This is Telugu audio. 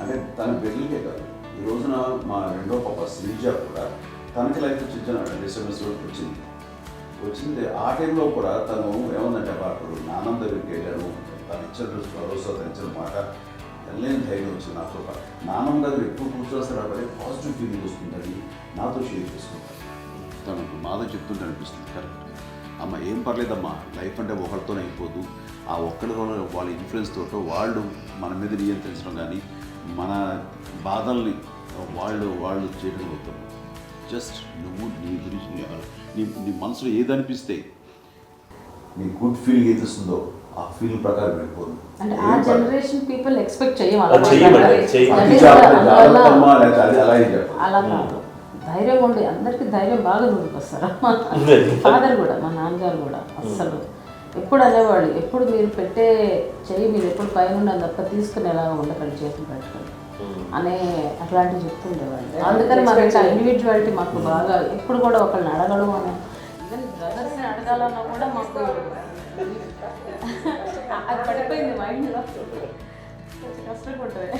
అంటే తన పెళ్ళికే కాదు, ఈ రోజున మా రెండో పాప శ్రీజ కూడా తనకి లైఫ్ చిన్న డిస్టర్బెన్స్ వచ్చింది. ఆ టైంలో కూడా తను ఏమందంటే అప్పుడు నాన్నమ్మ దగ్గరికి వెళ్ళాను, తను ఇచ్చిన భరోసా, తను ఇచ్చిన మాట వెళ్ళలేని ధైర్యం వచ్చింది నాతో. నాన్నమ్మ దగ్గర ఎక్కువ కూర్చోస్తే రాబడి పాజిటివ్ ఫీలింగ్ వస్తుందని నాతో షేర్ చేసుకుంటాను. తనకు బాధ చెప్తుంటే అనిపిస్తుంది, కరెక్ట్ అమ్మ ఏం పర్లేదమ్మా, లైఫ్ అంటే ఒకరితోనే అయిపోదు, ఆ ఒక్కడి వాళ్ళ ఇన్ఫ్లుయెన్స్ తోటో వాళ్ళు మన మీద నియంత్రించడం కానీ మన బాధల్ని వాళ్ళు చేయగలుగుతారు. జస్ట్ నువ్వు నీ గురించి నీ మనసులో ఏదనిపిస్తే నీ గుడ్ ఫీలింగ్ ఏది వస్తుందో ఆ ఫీల్ ప్రకారం వెళ్ళిపోదు. అంటే ఆ జనరేషన్ పీపుల్ ఎక్స్పెక్ట్ అలా కాదు, ధైర్యం ఉండి అందరికి ధైర్యం బాగా దూరికొస్తారు. ఫాదర్ కూడా, మా నాన్నగారు కూడా అస్సలు ఎప్పుడు అనేవాళ్ళు, ఎప్పుడు మీరు పెట్టే చెయ్యి మీరు ఎప్పుడు పైన ఉండని తప్ప తీసుకుని ఎలా ఉండకండి, చేతులు పెట్టుకొని అనే అట్లాంటివి చెప్తుండేవాళ్ళు. అందుకని మాకు ఇంకా ఇండివిజువాలిటీ మాకు బాగా ఎప్పుడు కూడా ఒకళ్ళని అడగడం అని, ఈవెన్ బ్రదర్స్ని అడగాలన్నా కూడా మాకు అది పడిపోయింది మైండ్లో, కొంచెం కష్టపడుతుంది.